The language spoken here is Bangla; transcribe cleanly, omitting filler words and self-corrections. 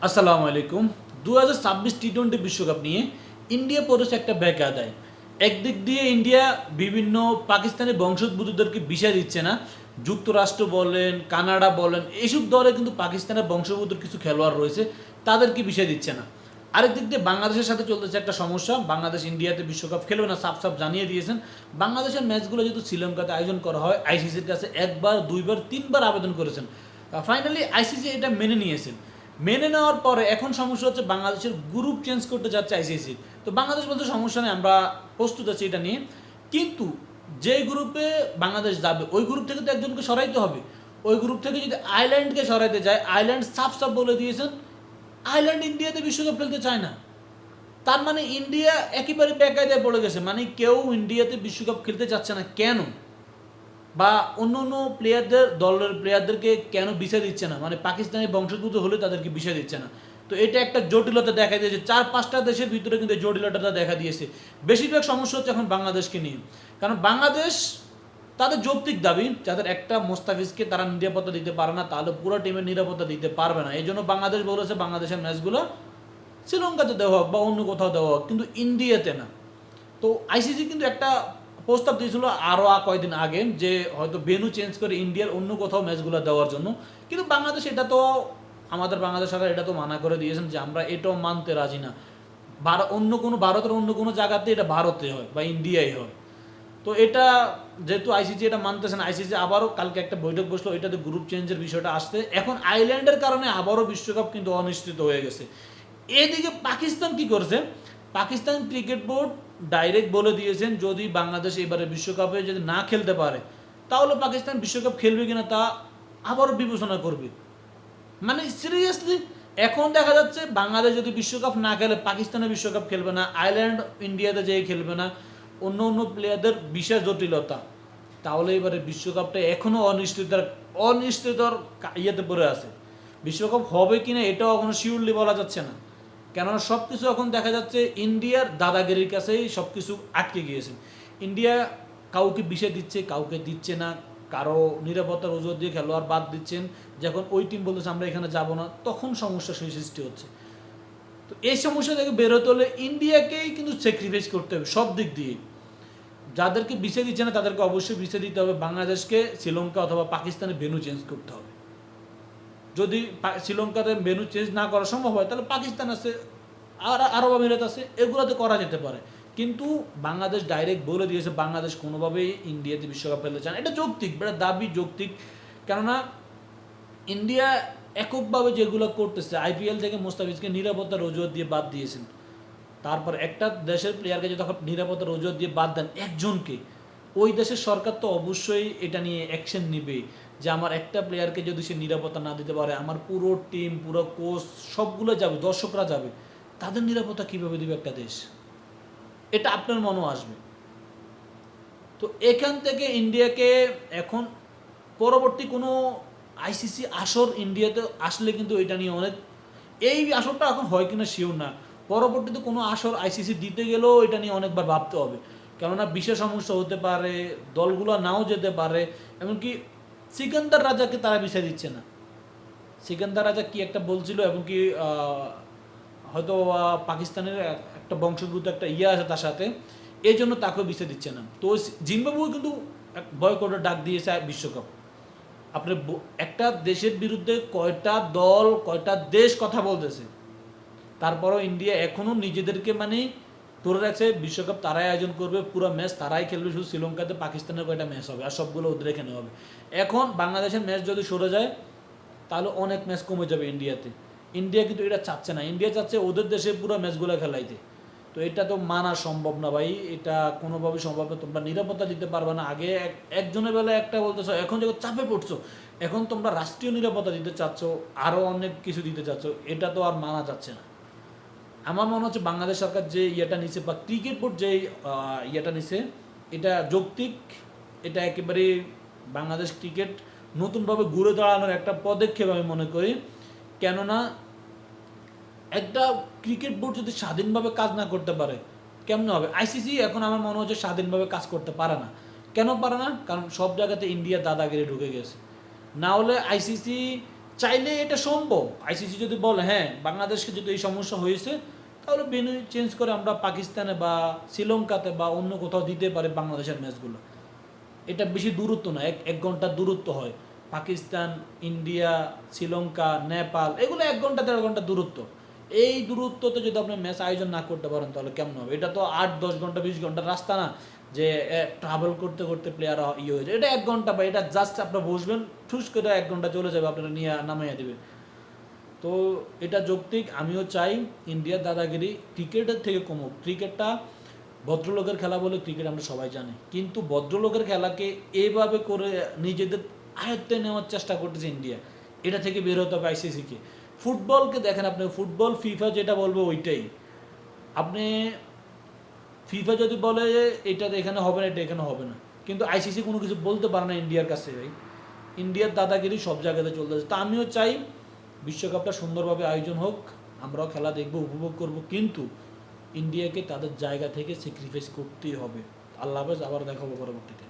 আসসালামু আলাইকুম। 2026 টি-20 বিশ্বকাপ নিয়ে ইন্ডিয়া পড়েছে একটা বেকায়দায়। একদিক দিয়ে ইন্ডিয়া বিভিন্ন পাকিস্তানি বংশোদ্ভূতদেরকে ভিসা দিচ্ছে না। যুক্তরাষ্ট্র বলেন, কানাডা বলেন, এইসব দলে কিন্তু পাকিস্তানের বংশোদ্ভূত কিছু খেলোয়াড় রয়েছে, তাদেরকে ভিসা দিচ্ছে না। আরেক দিক দিয়ে বাংলাদেশের সাথে চলতেছে একটা সমস্যা। বাংলাদেশ ইন্ডিয়াতে বিশ্বকাপ খেলবে না, সাফ সাফ জানিয়ে দিয়েছেন। বাংলাদেশের ম্যাচগুলো যেহেতু শ্রীলঙ্কাতে আয়োজন করা হয়, আইসিসির কাছে একবার, দুইবার, তিনবার আবেদন করেছেন। ফাইনালি আইসিসি এটা মেনে নিয়েছেন। মেনে নেওয়ার পরে এখন সমস্যা হচ্ছে বাংলাদেশের গ্রুপ চেঞ্জ করতে যাচ্ছে আইসিসি। তো বাংলাদেশ বলতে সমস্যা নেই, আমরা প্রস্তুত আছি এটা নিয়ে। কিন্তু যে গ্রুপে বাংলাদেশ যাবে ওই গ্রুপ থেকে তো একজনকে সরাইতে হবে। ওই গ্রুপ থেকে যদি আয়ারল্যান্ডকে সরাইতে যায়, আয়ারল্যান্ড সাফ সাফ বলে দিয়েছেন আয়ারল্যান্ড ইন্ডিয়াতে বিশ্বকাপ খেলতে চায় না। তার মানে ইন্ডিয়া একেবারে বেকায়দায় পড়ে গেছে, মানে কেউ ইন্ডিয়াতে বিশ্বকাপ খেলতে চাচ্ছে না কেন? বা অন্য অন্য প্লেয়ারদের দলের প্লেয়ারদেরকে কেন ভিসা দিচ্ছে না, মানে পাকিস্তানি বংশোদ্ভূত হলে তাদেরকে ভিসা দিচ্ছে না। তো এটা একটা জটিলতা দেখা দিয়েছে, 4-5টা দেশের ভিতরে কিন্তু জটিলতাটা দেখা দিয়েছে। বেশিরভাগ সমস্যা হচ্ছে এখন বাংলাদেশকে নিয়ে, কারণ বাংলাদেশ তাদের যৌক্তিক দাবি, যাদের একটা মোস্তাফিজকে তারা নিরাপত্তা দিতে পারে না, তাহলে পুরো টিমের নিরাপত্তা দিতে পারবে না। এই জন্য বাংলাদেশ বলেছে বাংলাদেশের ম্যাচগুলো শ্রীলঙ্কাতে দেওয়া হোক বা অন্য কোথাও দেওয়া হোক, কিন্তু ইন্ডিয়াতে না। তো আইসিসি কিন্তু একটা প্রস্তাব দিয়েছিল আরও কয়েকদিন আগে, যে হয়তো ভেন্যু চেঞ্জ করে ইন্ডিয়ার অন্য কোথাও ম্যাচগুলো দেওয়ার জন্য। কিন্তু বাংলাদেশ এটা তো, আমাদের বাংলাদেশ সরকার এটা তো মানা করে দিয়েছেন যে আমরা এটাও মানতে রাজি না। অন্য কোনো ভারতের অন্য কোনো জায়গাতে এটা ভারতে হয় বা ইন্ডিয়ায় হয়। তো এটা যেহেতু আইসিসি এটা মানতেছে না, আইসিসি আবারও কালকে একটা বৈঠক বসলো, এটাতে গ্রুপ চেঞ্জের বিষয়টা আসছে। এখন আইল্যান্ডের কারণে আবারও বিশ্বকাপ কিন্তু অনিশ্চিত হয়ে গেছে। এদিকে পাকিস্তান কি করছে? পাকিস্তান ক্রিকেট বোর্ড ডাইরেক্ট বলে দিয়েছেন যদি বাংলাদেশ এবারে বিশ্বকাপে যদি না খেলতে পারে, তাহলে পাকিস্তান বিশ্বকাপ খেলবে কিনা তা আবারও বিবেচনা করবে। মানে সিরিয়াসলি এখন দেখা যাচ্ছে বাংলাদেশ যদি বিশ্বকাপ না খেলে, পাকিস্তানে বিশ্বকাপ খেলবে না, আয়ারল্যান্ড ইন্ডিয়াতে যেয়ে খেলবে না, অন্য অন্য প্লেয়ারদের বিশেষ জটিলতা, তাহলে এবারে বিশ্বকাপটা এখনও অনিশ্চিততার ইয়েতে পড়ে আছে। বিশ্বকাপ হবে কিনা এটাও এখনো শিওরলি বলা যাচ্ছে না, কেননা সব কিছু এখন দেখা যাচ্ছে ইন্ডিয়ার দাদাগিরির কাছেই সব কিছু আটকে গিয়েছে। ইন্ডিয়া কাউকে বিষয় দিচ্ছে, কাউকে দিচ্ছে না, কারো নিরাপত্তার অজুহাত দিয়ে খেলোয়াড় বাদ দিচ্ছেন। যখন ওই টিম বলতেছে আমরা এখানে যাব না, তখন সমস্যা সেই সৃষ্টি হচ্ছে। তো এই সমস্যা থেকে বেরোতে হলে ইন্ডিয়াকেই কিন্তু স্যাক্রিফাইস করতে হবে সব দিক দিয়ে। যাদেরকে বিষয় দিচ্ছে না তাদেরকে অবশ্যই বিষয় দিতে হবে। বাংলাদেশকে শ্রীলঙ্কা অথবা পাকিস্তানের ভেন্যু চেঞ্জ করতে হবে। যদি শ্রীলঙ্কাতে ভেন্যু চেঞ্জ না করা সম্ভব হয়, তাহলে পাকিস্তান আছে, আর আরব আমিরাত আছে, এগুলোতে করা যেতে পারে। কিন্তু বাংলাদেশ ডাইরেক্ট বলে দিয়েছে বাংলাদেশ কোনোভাবেই ইন্ডিয়াতে বিশ্বকাপ খেলতে চায় না। এটা যৌক্তিক, এটা দাবি যৌক্তিক। কেননা ইন্ডিয়া এককভাবে যেগুলো করতেছে, আইপিএল থেকে মোস্তাফিজকে নিরাপত্তার অজুহাত দিয়ে বাদ দিয়েছেন। তারপর একটা দেশের প্লেয়ারকে যদি নিরাপত্তার অজুহাত দিয়ে বাদ দেন একজনকে, ওই দেশের সরকার তো অবশ্যই এটা নিয়ে অ্যাকশন নেবে, যে আমার একটা প্লেয়ারকে যদি সে নিরাপত্তা না দিতে পারে, আমার পুরো টিম, পুরো কোচ সবগুলো যাবে, দর্শকরা যাবে, তাদের নিরাপত্তা কীভাবে দেবে একটা দেশ? এটা আপনার মনেও আসবে। তো এখান থেকে ইন্ডিয়াকে এখন পরবর্তী কোনো আইসিসি আসর ইন্ডিয়াতে আসলে কিন্তু এটা নিয়ে অনেক, এই আসরটা এখন হয় কিনা শিওর না, পরবর্তীতে কোনো আসর আইসিসি দিতে গেলেও এটা নিয়ে অনেকবার ভাবতে হবে। কেননা বিশেষ সমস্যা হতে পারে, দলগুলো নাও যেতে পারে। এমনকি সিকান্দার রাজাকে তারা বিষয় দিচ্ছে না। সিকান্দার রাজা কি একটা বলছিল, এবং কি হয়তো পাকিস্তানের একটা বংশোদ্ভূত একটা ইয়ে আছে তার সাথে, এই জন্য তাকেও বিষয় দিচ্ছে না। তো জিম্বাবুয়ে কিন্তু বয়কটের ডাক দিয়েছে বিশ্বকাপ। আপনি একটা দেশের বিরুদ্ধে কয়টা দল, কয়টা দেশ কথা বলতেছে, তারপরও ইন্ডিয়া এখনও নিজেদেরকে মানে ধরে রাখছে বিশ্বকাপ তারাই আয়োজন করবে, পুরো ম্যাচ তারাই খেলবে, শুধু শ্রীলঙ্কাতে পাকিস্তানের কয়টা ম্যাচ হবে আর সবগুলো ওদের এখানে হবে। এখন বাংলাদেশের ম্যাচ যদি সরে যায়, তাহলে অনেক ম্যাচ কমে যাবে ইন্ডিয়াতে। ইন্ডিয়া কিন্তু এটা চাচ্ছে না, ইন্ডিয়া চাচ্ছে ওদের দেশে পুরো ম্যাচগুলো খেলাইতে। তো এটা তো মানা সম্ভব না ভাই, এটা কোনোভাবেই সম্ভব না। তোমরা নিরাপত্তা দিতে পারবে না। আগে একজনের বেলায় একটা বলতেছো, এখন যখন চাপে পড়ছো, এখন তোমরা রাষ্ট্রীয় নিরাপত্তা দিতে চাচ্ছ, আরও অনেক কিছু দিতে চাচ্ছ, এটা তো আর মানা যাচ্ছে না। আমার মনে হচ্ছে বাংলাদেশ সরকার যে ইয়েটা নিছে, বা ক্রিকেট বোর্ড যে ইয়েটা নিছে, এটা যৌক্তিক। এটা একেবারে বাংলাদেশ ক্রিকেট নতুনভাবে ঘুরে দাঁড়ানোর একটা পদক্ষেপ আমি মনে করি। কেননা একটা ক্রিকেট বোর্ড যদি স্বাধীনভাবে কাজ না করতে পারে কেমন হবে? আইসিসি এখন আমার মনে হচ্ছে স্বাধীনভাবে কাজ করতে পারে না। কেন পারে না? কারণ সব জায়গাতে ইন্ডিয়া দাদাগিরি ঢুকে গেছে। না হলে আইসিসি চাইলে এটা সম্ভব। আইসিসি যদি বলে হ্যাঁ বাংলাদেশকে যদি এই সমস্যা হয়েছে, তাহলে ভেন্যু চেঞ্জ করে আমরা পাকিস্তানে বা শ্রীলঙ্কাতে বা অন্য কোথাও দিতে পারি বাংলাদেশের ম্যাচগুলো। এটা বেশি দূরত্ব না, এক ঘন্টার দূরত্ব হয়। পাকিস্তান, ইন্ডিয়া, শ্রীলঙ্কা, নেপাল, এগুলো 1 ঘন্টা 1.5 ঘন্টা দূরত্ব। এই দূরত্বতে যদি আপনি ম্যাচ আয়োজন না করতে পারেন তাহলে কেমন হবে? এটা তো 8-10 ঘন্টা 20 ঘন্টার রাস্তা না যে ট্রাভেল করতে করতে প্লেয়ার ইয়ে হয়ে যায়। এটা 1 ঘন্টা, বা এটা জাস্ট আপনার বসবেন, ঠুস করে 1 ঘন্টা চলে যাবে, আপনারা নিয়ে নামাইয়া দেবে। তো এটা যৌক্তিক। আমিও চাই ইন্ডিয়ার দাদাগিরি ক্রিকেটের থেকে কমুক। ক্রিকেটটা ভদ্রলোকের খেলা বলে ক্রিকেট আমরা সবাই জানি, কিন্তু ভদ্রলোকের খেলাকে এভাবে করে নিজেদের আয়ত্তে নেওয়ার চেষ্টা করতেছে ইন্ডিয়া। এটা থেকে বের হতে হবে আইসিসিকে। ফুটবলকে দেখেন আপনি, ফুটবল ফিফা যেটা বলবে ওইটাই। আপনি ফিফা যদি বলে যে এটা এখানে হবে না, এটা এখানে হবে না, কিন্তু আইসিসি কোনো কিছু বলতে পারে না ইন্ডিয়ার কাছে। ভাই ইন্ডিয়ার দাদাগিরি সব জায়গাতে চলতেছে। তা আমিও চাই বিশ্বকাপটা সুন্দরভাবে আয়োজন হোক, আমরাও খেলা দেখবো, উপভোগ করব, কিন্তু ইন্ডিয়াকে তাদের জায়গা থেকে স্যাক্রিফাইস করতেই হবে। আল্লাহ হাফেজ, আবার দেখাবো পরবর্তীতে।